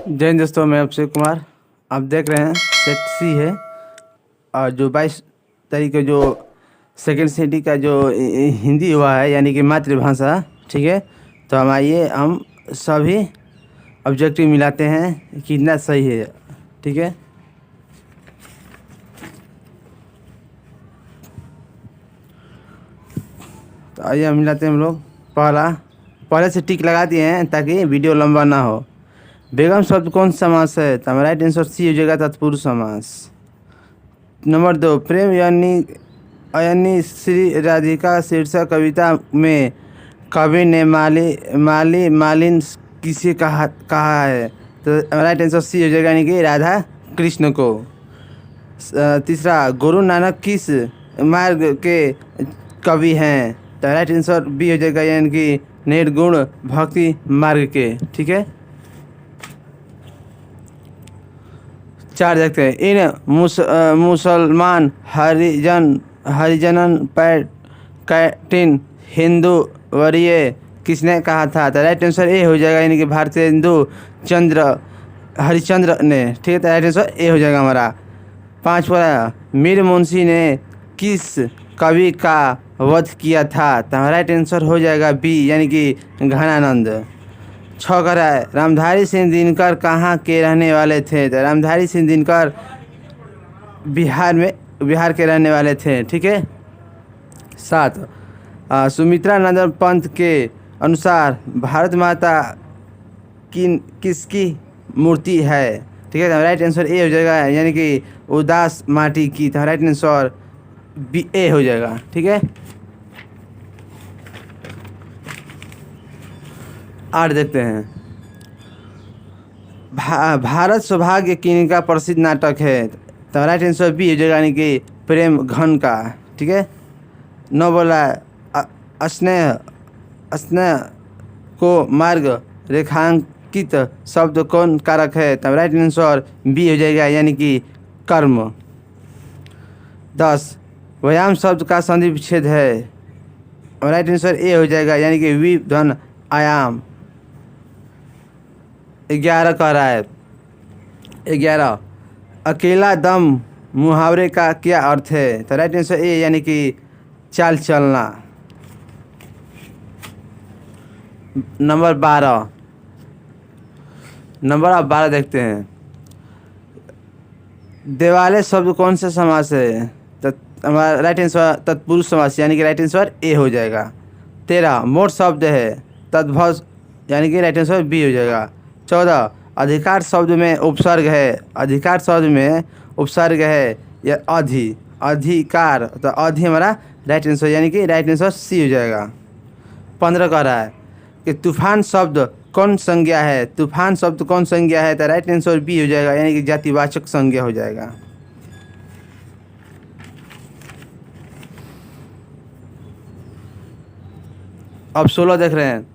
जय हिंद दोस्तों, मैं अक्षय कुमार। आप देख रहे हैं सेट सी है। और जो 22 तारीख को जो सेकेंड सिटी का जो हिंदी हुआ है, यानी कि मातृभाषा, ठीक है। तो हम आइए, हम सभी ऑब्जेक्टिव मिलाते हैं कि कितना सही है, ठीक है। तो आइए हम मिलाते हैं हम लोग। पहले से टिक लगा दिए हैं ताकि वीडियो लंबा ना हो। बेगम शब्द कौन सा समास है? तो हमारा राइट आंसर सी हो जाएगा, तत्पुरुष समास। नंबर 2, प्रेम यानी श्री राधिका शीर्षक कविता में कवि ने मालिन किसे कहा है? तो हमारा राइट आंसर सी हो जाएगा, यानी कि राधा कृष्ण को। तीसरा, गुरु नानक किस मार्ग के कवि हैं? तो राइट आंसर बी हो जाएगा, यानी कि निर्गुण भक्ति मार्ग के, ठीक है। 4 देखते हैं। इन मुसलमान हरिजन कैटिन हिंदू वरीय किसने कहा था? तो राइट आंसर ए हो जाएगा, यानी कि भारतीय हिंदू हरिश्चंद्र ने, ठीक है। तो राइट आंसर ए हो जाएगा हमारा। 5वां, मीर मुंशी ने किस कवि का वध किया था? तो राइट आंसर हो जाएगा बी, यानी कि घनानंद। 6 का है, रामधारी सिंह दिनकर कहाँ के रहने वाले थे? तो रामधारी सिंह दिनकर बिहार के रहने वाले थे, ठीक है। 7, सुमित्रा नंदन पंत के अनुसार भारत माता किसकी मूर्ति है? ठीक है। तो राइट आंसर ए हो जाएगा, यानी कि उदास माटी की। तो राइट आंसर बी ए हो जाएगा, ठीक है। 8 देखते हैं। भारत सौभाग्य किन का प्रसिद्ध नाटक है? तो राइट आंसर बी हो जाएगा, यानी कि प्रेम घन का, ठीक है। 9 बोला, स्नेह को मार्ग रेखांकित शब्द कौन कारक है? तो राइट आंसर बी हो जाएगा, यानी कि कर्म। 10, व्यायाम शब्द का संधि विच्छेद है? राइट आंसर ए हो जाएगा, यानी कि वी धन आयाम। 11 कह रहा है। 11, अकेला दम मुहावरे का क्या अर्थ है? तो राइट आंसर ए, यानी कि चाल चलना। नंबर 12 देखते हैं। देवालय शब्द कौन सा समास है? तो हमारा राइट आंसर तत्पुरुष समास, यानी कि राइट आंसर ए हो जाएगा। 13, मोट शब्द है तद्भव, यानी कि राइट आंसर बी हो जाएगा। 14, अधिकार शब्द में उपसर्ग है? अधिकार शब्द में उपसर्ग है या अधिकार? तो अधि हमारा राइट आंसर, यानी कि राइट आंसर सी हो जाएगा। 15 कह रहा है कि तूफान शब्द कौन संज्ञा है? तूफान शब्द कौन संज्ञा है? तो राइट आंसर बी हो जाएगा, यानी कि जातिवाचक संज्ञा हो जाएगा। अब 16 देख रहे हैं।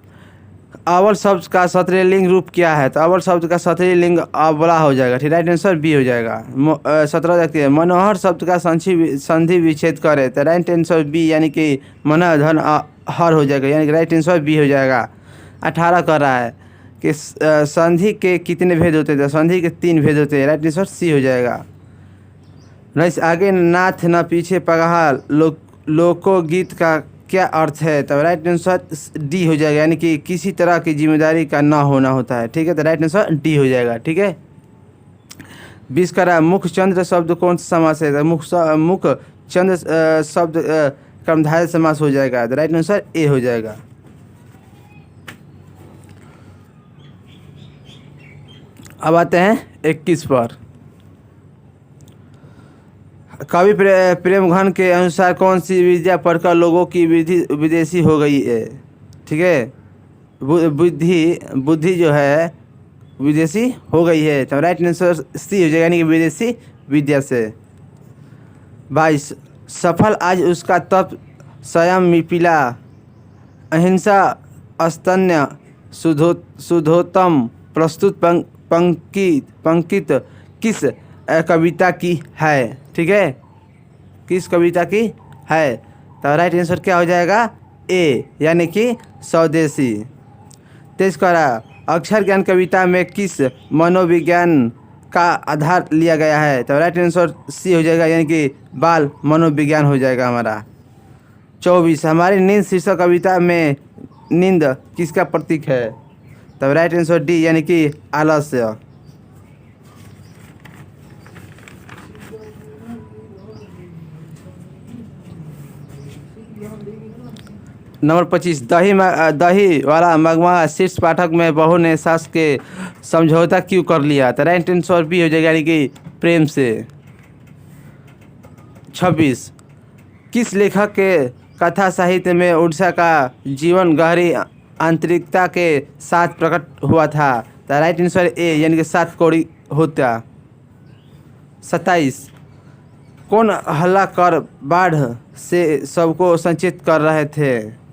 अव्वल शब्द का क्षत्रिय लिंग रूप क्या है? तो अव्वल शब्द का क्षत्रिय लिंग अबला हो जाएगा, ठीक। राइट आंसर बी हो जाएगा। 17 देखते हैं। मनोहर शब्द का संधि विच्छेद करे? तो राइट आंसर बी, यानी कि मनोधन हर हो जाएगा, यानी कि राइट आंसर बी हो जाएगा। 18 कर रहा है कि संधि के कितने भेद होते थे? संधि के 3 भेद होते हैं। राइट आंसर सी हो जाएगा। नहीं, आगे नाथ न पीछे पगहा लोकोगीत का क्या अर्थ है? तो राइट आंसर डी हो जाएगा, यानी कि किसी तरह की जिम्मेदारी का ना होना होता है, ठीक है। तो राइट आंसर डी हो जाएगा, ठीक है। 20 का रहा, मुख चंद्र शब्द कौन सा समास है? मुख चंद्र शब्द कर्मधारय समास हो जाएगा। तो राइट आंसर ए हो जाएगा। अब आते हैं 21 पर। कवि प्रेम घन के अनुसार कौन सी विद्या पढ़कर लोगों की विदेशी हो गई है? ठीक है, बुद्धि जो है विदेशी हो गई है। तो राइट आंसर सी हो जाएगा, यानी कि विदेशी विद्या से। 22, सफल आज उसका तप स्वयं पिला अहिंसा स्तन्य शुद्धोत्तम प्रस्तुत पंकित किस कविता की है? ठीक है, किस कविता की है? तो राइट आंसर क्या हो जाएगा? ए, यानी कि स्वदेशी। 23 का अक्षर ज्ञान कविता में किस मनोविज्ञान का आधार लिया गया है? तो राइट आंसर सी हो जाएगा, यानी कि बाल मनोविज्ञान हो जाएगा हमारा। 24 हमारी नींद शीर्षक कविता में नींद किसका प्रतीक है? तब राइट आंसर डी, यानी कि आलस्य। नंबर 25 दही वाला मगमा शीर्ष पाठक में बहू ने सास के समझौता क्यों कर लिया? तो राइट आंसर बी हो जाएगा, यानी कि प्रेम से। 26 किस लेखक के कथा साहित्य में उड़ीसा का जीवन गहरी आंतरिकता के साथ प्रकट हुआ था? तो राइट आंसर ए, यानी कि 7 कौड़ी होता। 27 कौन हल्ला कर बाढ़ से सबको संचित कर रहे थे?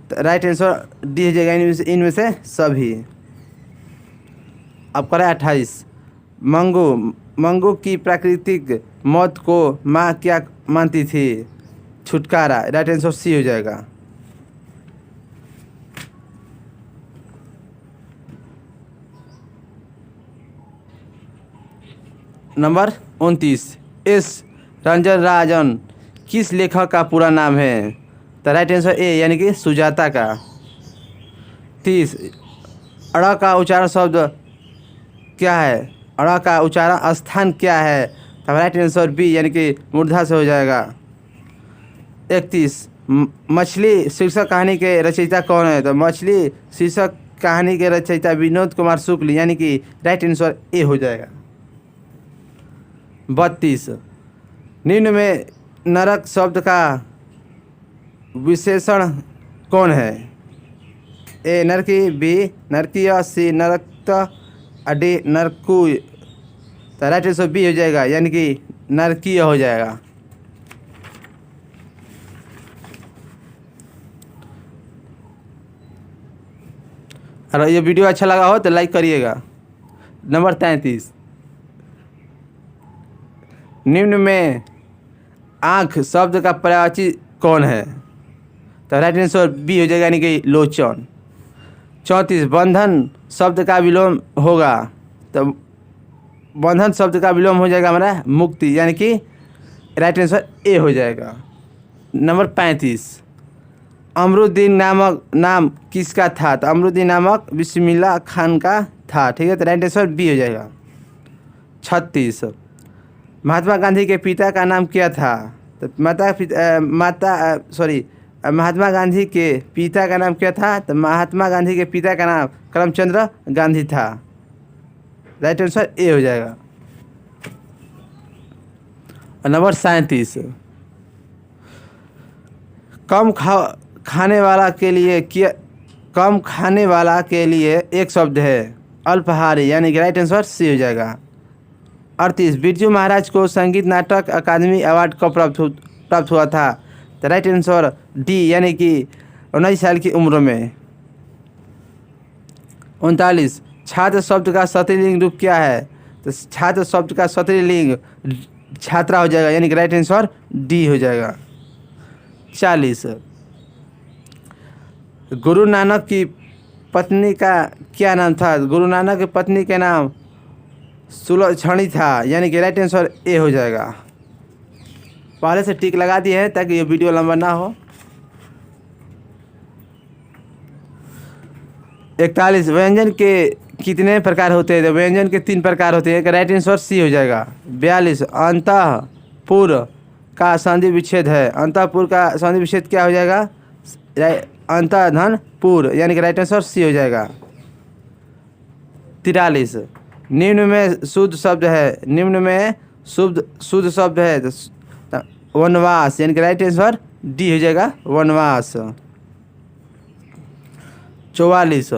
तो राइट आंसर डी हो जाएगा, इनमें से सभी। अब करें 28 मंगू की प्राकृतिक मौत को माँ क्या मानती थी? छुटकारा। राइट आंसर सी हो जाएगा। नंबर 29 एस रंजन राजन किस लेखक का पूरा नाम है? तो राइट आंसर ए, यानी कि सुजाता का। 30 अड़ का उच्चारण शब्द क्या है? अड़ का उच्चारण स्थान क्या है? तो राइट आंसर बी, यानी कि मूर्धा से हो जाएगा। 31 मछली शीर्षक कहानी के रचयिता कौन है? तो मछली शीर्षक कहानी के रचयिता विनोद कुमार शुक्ल, यानी कि राइट आंसर ए हो जाएगा। 32 निम्न में नरक शब्द का विशेषण कौन है? ए नरकी, बी नरकीय, सी नरक्त, डी नरकू। तो राइट आंसर बी हो जाएगा, यानी कि नरकीय हो जाएगा। अगर ये वीडियो अच्छा लगा हो तो लाइक करिएगा। नंबर 33 निम्न में आँख शब्द का पर्यायवाची कौन है? तो राइट आंसर बी हो जाएगा, यानी कि लोचन। 34 बंधन शब्द का विलोम होगा? तो बंधन शब्द का विलोम हो जाएगा हमारा मुक्ति, यानी कि राइट आंसर ए हो जाएगा। नंबर 35 अमरुद्दीन नामक नाम किसका था? तो अमरुद्दीन नामक बिस्मिल्लाह खान का था। ठीक है, तो राइट आंसर बी हो जाएगा। 36 महात्मा गांधी के पिता का नाम क्या था? तो महात्मा गांधी के पिता का नाम क्या था? तो महात्मा गांधी के पिता का नाम करमचंद्र गांधी था। राइट आंसर ए हो जाएगा। और नंबर 37 कम खाने वाला के लिए एक शब्द है अल्पाहारी, यानी कि राइट आंसर सी हो जाएगा। 38 बिरजू महाराज को संगीत नाटक अकादमी अवार्ड कब प्राप्त हुआ था? तो राइट आंसर डी, यानी कि 19 साल की उम्र में। 39 छात्र शब्द का स्त्रीलिंग रूप क्या है? तो छात्र शब्द का स्त्रीलिंग छात्रा हो जाएगा, यानी कि राइट आंसर डी हो जाएगा। 40 गुरु नानक की पत्नी का क्या नाम था? गुरु नानक की पत्नी के नाम सुलक्षणी था, यानी कि राइट आंसर ए हो जाएगा। पहले से टिक लगा दिए हैं ताकि ये वीडियो लंबा ना हो। 41 व्यंजन के कितने प्रकार होते हैं? तो व्यंजन के 3 प्रकार होते हैं, राइट आंसर सी हो जाएगा। 42 अंतःपुर का संधि विच्छेद है। अंतःपुर का संधि विच्छेद क्या हो जाएगा? अंतःधनपुर, यानी कि राइट आंसर सी हो जाएगा। 43 निम्न में शुद्ध शब्द है। निम्न में शुद्ध शब्द है तो वनवास, यानी कि राइट आंसर डी हो जाएगा, वनवास। 44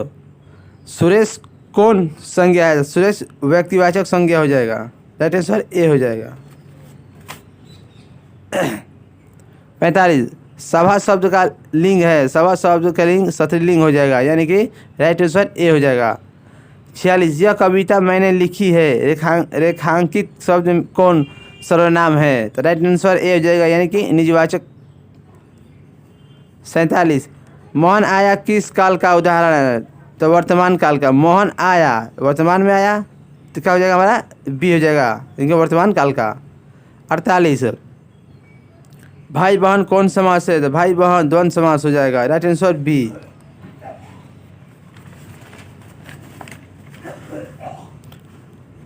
सुरेश कौन संज्ञा है? सुरेश व्यक्तिवाचक संज्ञा हो जाएगा, राइट आंसर ए हो जाएगा। 45 सभा शब्द का लिंग है। सभा शब्द का लिंग स्त्रीलिंग हो जाएगा, यानी कि राइट आंसर ए हो जाएगा। 46 यह कविता मैंने लिखी है। रेखांकित शब्द कौन सर्वनाम है? तो राइट आंसर ए हो जाएगा, यानी कि निजवाचक। 47 मोहन आया किस काल का उदाहरण है? तो वर्तमान काल का मोहन आया, वर्तमान में आया तो क्या हो जाएगा हमारा बी हो जाएगा, इनके वर्तमान काल का। 48 भाई बहन कौन समास है, तो भाई बहन द्वंद्व समास हो जाएगा, राइट आंसर बी।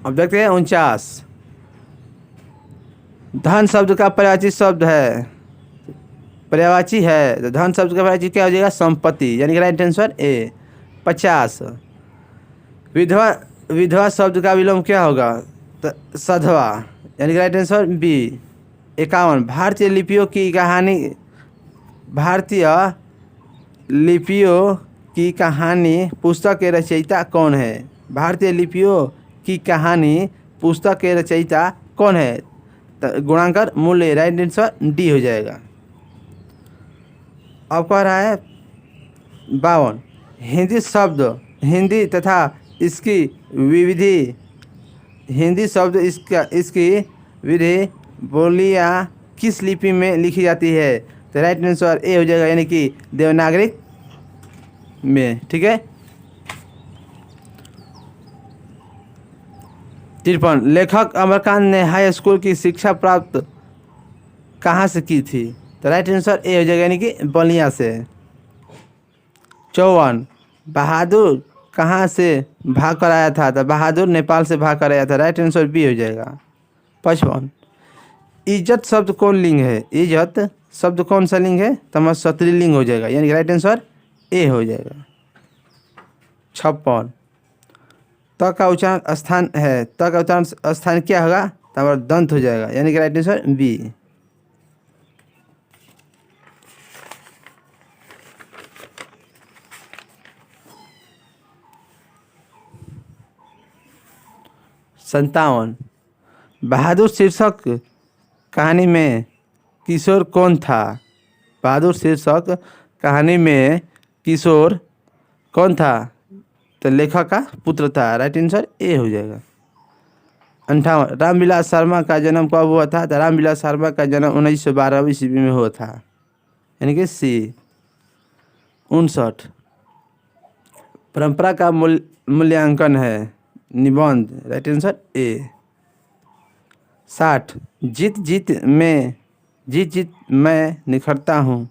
अब देखते हैं 49 धन शब्द का पर्यायवाची शब्द है, पर्यायवाची है तो धन शब्द का पर्यायवाची क्या हो जाएगा संपत्ति, यानी कि राइट आंसर ए। 50 विधवा, विधवा शब्द का विलोम क्या होगा, तो सधवा, यानी कि राइट आंसर बी। 51 भारतीय लिपियों की कहानी, भारतीय लिपियों की कहानी पुस्तक के रचयिता कौन है, भारतीय लिपियों की कहानी पुस्तक के रचयिता कौन है, तो गुणांकर मूल्य, राइट आंसर डी हो जाएगा। अब कह रहा है 52 हिंदी शब्द, हिंदी तथा इसकी विविधि, हिंदी शब्द इसकी विधि बोलियाँ किस लिपि में लिखी जाती है, तो राइट आंसर ए हो जाएगा, यानी कि देवनागरी में। ठीक है। 53 लेखक अमरकांत ने हाई स्कूल की शिक्षा प्राप्त कहाँ से की थी, तो राइट आंसर ए हो जाएगा, यानी कि बलिया से। 54 बहादुर कहाँ से भाग कर आया था, तो बहादुर नेपाल से भाग कर आया था, राइट आंसर बी हो जाएगा। 55 इज्जत शब्द कौन लिंग है, इज्जत शब्द कौन सा लिंग है, तो हमारा स्त्रीलिंग हो जाएगा, यानी कि राइट आंसर ए हो जाएगा। 56 त का उच्चारण स्थान है, त का उच्चारण स्थान क्या होगा, तो हमारा दंत हो जाएगा, यानी कि राइट आंसर बी। 57 बहादुर शीर्षक कहानी में किशोर कौन था, बहादुर शीर्षक कहानी में किशोर कौन था, तो लेखक का पुत्र था, राइट आंसर ए हो जाएगा। 58 रामविलास शर्मा का जन्म कब हुआ था, तो रामविलास शर्मा का जन्म 1912 ईस्वी में हुआ था, यानी कि सी। 59 परंपरा का मूल्यांकन है निबंध, राइट आंसर ए। 60 जीत जीत मैं निखरता हूँ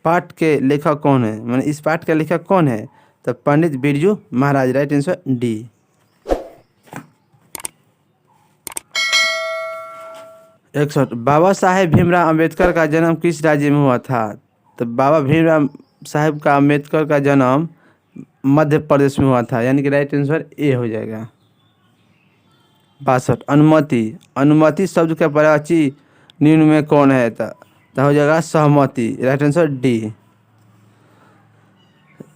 पाठ के लेखक कौन है, माने इस पाठ के लेखक कौन है, तो Pandit Birju Maharaj, right answer D. 61 Baba Saheb Bhimrao Ambedkar का जन्म किस राज्य में हुआ था, तो बाबा भीमराव साहेब का अंबेडकर का जन्म मध्य प्रदेश में हुआ था, यानी कि राइट आंसर ए हो जाएगा। 62 अनुमति, अनुमति शब्द का पर्यायवाची निम्न में कौन है, तो हो जाएगा सहमति, राइट आंसर डी।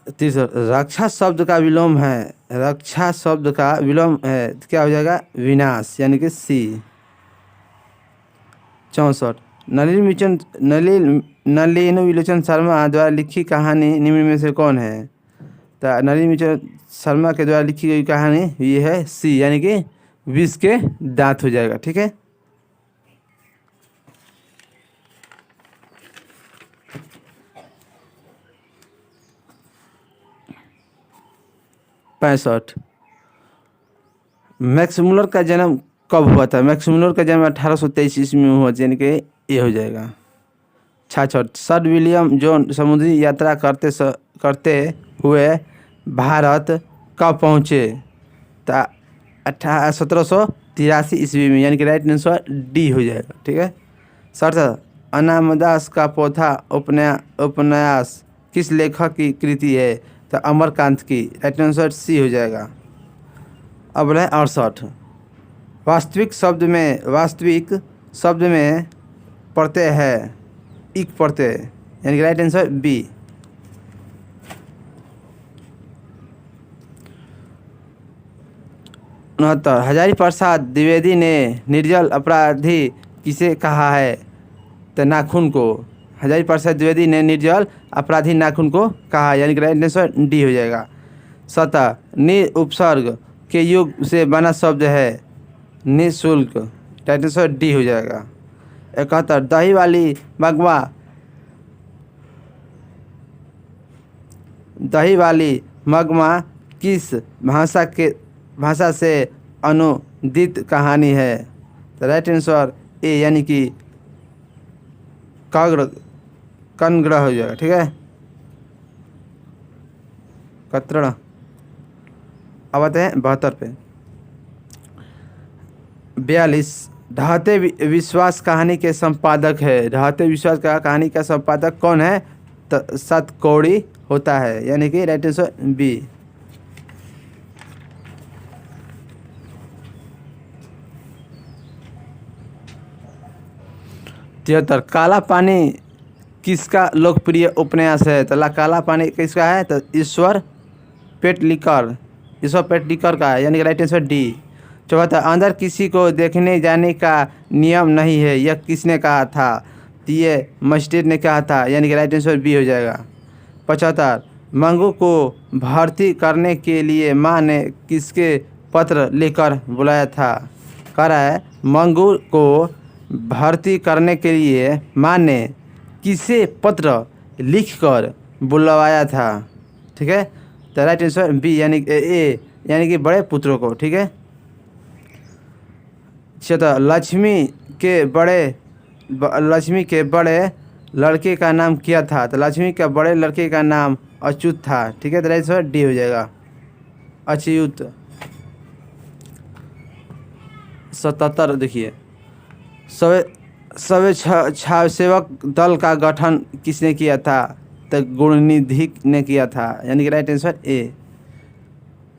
63 रक्षा शब्द का विलोम है, रक्षा शब्द का विलोम है तो क्या हो जाएगा विनाश, यानी कि सी। 64 नलिनी विलोचन शर्मा द्वारा लिखी कहानी निम्न में से कौन है, तो नलिनी विलोचन शर्मा के द्वारा लिखी गई कहानी ये है सी, यानी कि विष के दांत हो जाएगा। ठीक है। पैंसठ मैक्स मुलर का जन्म कब हुआ था, मैक्स मुलर का जन्म 1823 ईस्वी में हुआ, यानी कि ये हो जाएगा। 66 सर विलियम जोन समुद्री यात्रा करते हुए भारत कब पहुँचे, तो 1783 ईस्वी में, यानी कि राइट आंसर डी हो जाएगा। ठीक है। 67 अनामदास का पोथा उपन्यास किस लेखक की कृति है, तो अमरकांत की, राइट आंसर सी हो जाएगा। अब है 68 वास्तविक शब्द में प्रत्यय है इक प्रत्यय, यानी कि right answer B. 69 Hazari Prasad Dwivedi ने निर्जल अपराधी किसे कहा है, तो नाखून को, हजारी प्रसाद द्विवेदी ने निर्जल अपराधी नाखून को कहा, यानी कि राइट आंसर डी हो जाएगा। 70 नि उपसर्ग के युग से बना शब्द है निःशुल्क, राइट आंसर डी हो जाएगा। 71 दही वाली मगमा किस भाषा से अनुदित कहानी है? तो राइट आंसर ए यानी कि कन्नड़ हो जाएगा। ठीक है, कत्रण। अब आते हैं 72 पे। 42 ढहते विश्वास कहानी के संपादक है। ढहते विश्वास का कहानी का संपादक कौन है? तो सतकौड़ी होता है, यानी कि राइट आंसर बी। तिहत्तर काला पानी किसका लोकप्रिय उपन्यास है? तो काला पानी किसका है? तो ईश्वर पेटलिकर का है, यानी कि राइट आंसर डी। 74 अंदर किसी को देखने जाने का नियम नहीं है, यह किसने कहा था? तो ये मस्जिद ने कहा था, यानी कि राइट आंसर बी हो जाएगा। 75 मंगू को भर्ती करने के लिए माँ ने किसके पत्र लिखकर बुलाया था? कह रहा है मंगू को भर्ती करने के लिए माँ ने किसे पत्र लिखकर बुलवाया था? ठीक है, तो राइट आंसर बी यानी ए यानी कि बड़े पुत्रों को। ठीक है, चलो लक्ष्मी के बड़े लड़के का नाम क्या था? तो लक्ष्मी के बड़े लड़के का नाम अच्युत था। ठीक है, तो राइट आंसर डी हो जाएगा, अच्युत। 77 देखिए स्वयंसेवक दल का गठन किसने किया था? तो गुणनिधि ने किया था, यानी कि राइट आंसर ए।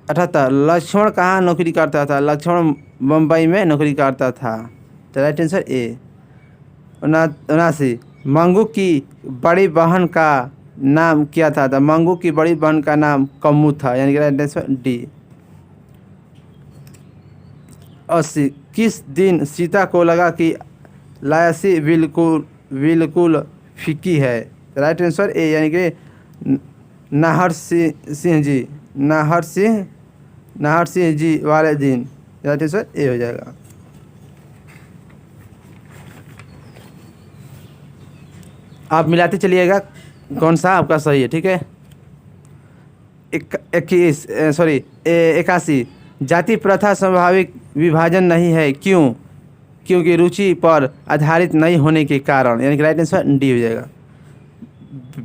78 लक्ष्मण कहाँ नौकरी करता था? लक्ष्मण मुंबई में नौकरी करता था, तो राइट आंसर ए। 79 मंगू की बड़ी बहन का नाम क्या था? तो मंगू की बड़ी बहन का नाम कम्मू था, यानी कि राइट आंसर डी। 80 किस दिन सीता को लगा कि लायसी बिल्कुल फीकी है? राइट आंसर ए, यानी कि नाहर सिंह जी वाले दिन, राइट आंसर ए हो जाएगा। आप मिलाते चलिएगा कौन सा आपका सही है। ठीक है, 81 जाति प्रथा स्वाभाविक विभाजन नहीं है, क्यों? क्योंकि रुचि पर आधारित नहीं होने के कारण, यानी कि राइट आंसर डी हो जाएगा।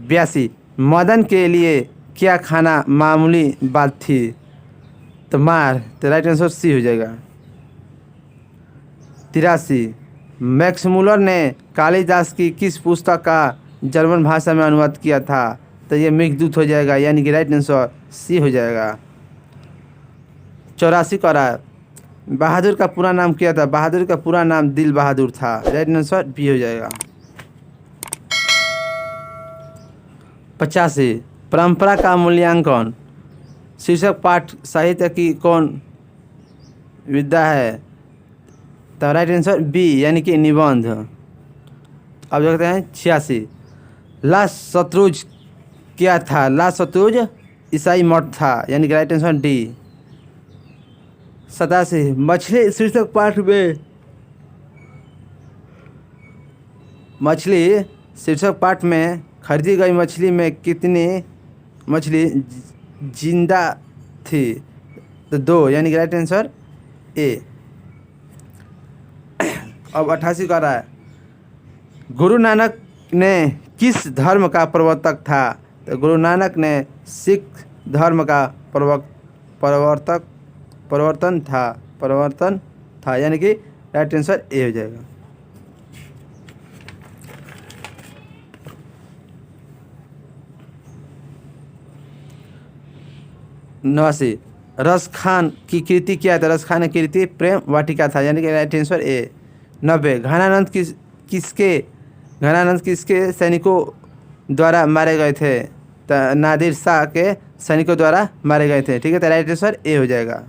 82 मदन के लिए क्या खाना मामूली बात थी? तो मार, तो राइट आंसर सी हो जाएगा। 83 मैक्स मुलर ने कालिदास की किस पुस्तक का जर्मन भाषा में अनुवाद किया था? तो ये मेघदूत हो जाएगा, यानी कि राइट आंसर सी हो जाएगा। 84 का रहा बहादुर का पूरा नाम क्या था? बहादुर का पूरा नाम दिल बहादुर था, राइट आंसर बी हो जाएगा। 85 परंपरा का मूल्यांकन शीर्षक पाठ साहित्य की कौन विद्या है? तो राइट आंसर बी, यानी कि निबंध। अब देखते हैं 86 ला शत्रुज क्या था? ला शत्रुज ईसाई मठ था, यानी कि राइट आंसर डी। 87 मछली शीर्षक पाठ में खरीदी गई मछली में कितनी मछली जिंदा थी? तो 2, यानी कि राइट आंसर ए। अब 88 का रहा है गुरु नानक ने किस धर्म का प्रवर्तक था? तो गुरु नानक ने सिख धर्म का प्रवर्तन था, यानी कि राइट आंसर ए हो जाएगा। नवासी रस खान की कृति क्या था? रस खान की कृति प्रेम वाटिका था, यानी कि राइट आंसर ए। 90 घनानंद किसके सैनिकों द्वारा मारे गए थे? तो नादिर शाह के सैनिकों द्वारा मारे गए थे। ठीक है, तो राइट आंसर ए हो जाएगा।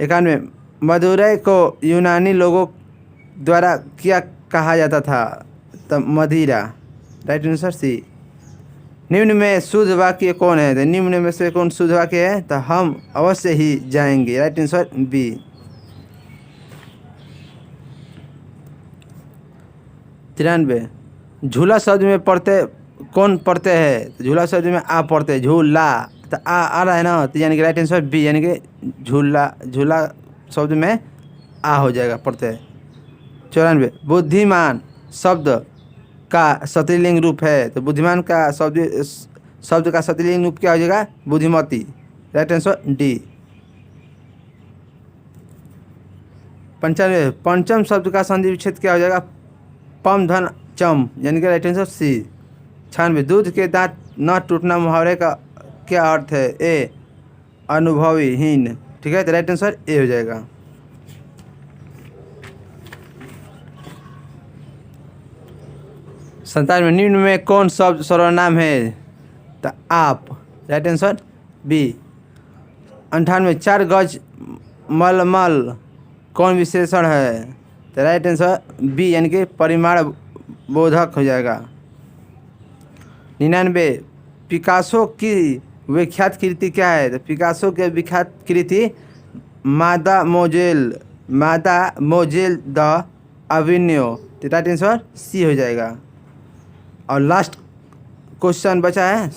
91 मदुरै को यूनानी लोगों द्वारा क्या कहा जाता था? तो मदिरा, राइट आंसर सी। निम्न में शुद्ध वाक्य कौन है? तो निम्न में से कौन शुद्ध वाक्य है? तो हम अवश्य ही जाएंगे, राइट आंसर बी। 93 झूला शब्द में कौन पढ़ते हैं? झूला शब्द में आप पढ़ते हैं, झूला, तो आ रहा है ना, तो यानी कि राइट आंसर बी, यानी कि झूला, झूला शब्द में आ हो जाएगा प्रत्यय। 94 बुद्धिमान शब्द का स्त्रीलिंग रूप है, तो बुद्धिमान का शब्द का स्त्रीलिंग रूप क्या हो जाएगा? बुद्धिमती। Right answer D. 95 पंचम शब्द का संधि विच्छेद क्या हो जाएगा? पम धन चम, यानी कि राइट आंसर सी। 96 दूध के दांत न टूटना मुहावरे का क्या अर्थ है? ए अनुभवीहीन। ठीक है, तो राइट आंसर ए हो जाएगा। 97 निम्न में कौन शब्द सर्वनाम है? तो आप। Right answer B. 98 चार गज मलमल कौन विशेषण है? तो राइट आंसर बी, यानी कि परिमाण बोधक हो जाएगा। 99 पिकासो की विख्यात कृति क्या है? तो पिकासो के विख्यात कृति मादा मोजेल द अविन्यो। तो राइट आंसर सी हो जाएगा। और लास्ट क्वेश्चन बचा है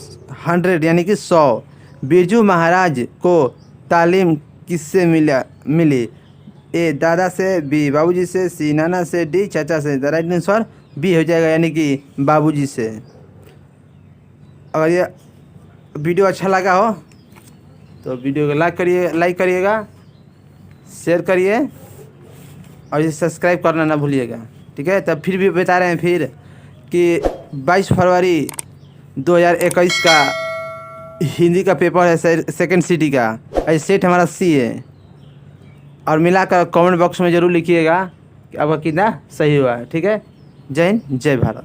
100, यानी कि 100। बिरजू महाराज को तालीम किससे मिली? ए दादा से, बी बाबूजी से, सी नाना से, डी चाचा से। द राइट आंसर बी हो जाएगा, यानी कि बाबूजी से। अगर ये वीडियो अच्छा लगा हो तो वीडियो को लाइक करिएगा, शेयर करिए और इसे सब्सक्राइब करना ना भूलिएगा। ठीक है, तब फिर भी बता रहे हैं फिर कि 22 फरवरी 2021 का हिंदी का पेपर है, सेकंड सिटी का। सेट हमारा सी है। और मिलाकर कमेंट बॉक्स में ज़रूर लिखिएगा कि आपका कितना सही हुआ है। ठीक है, जय हिंद, जय भारत।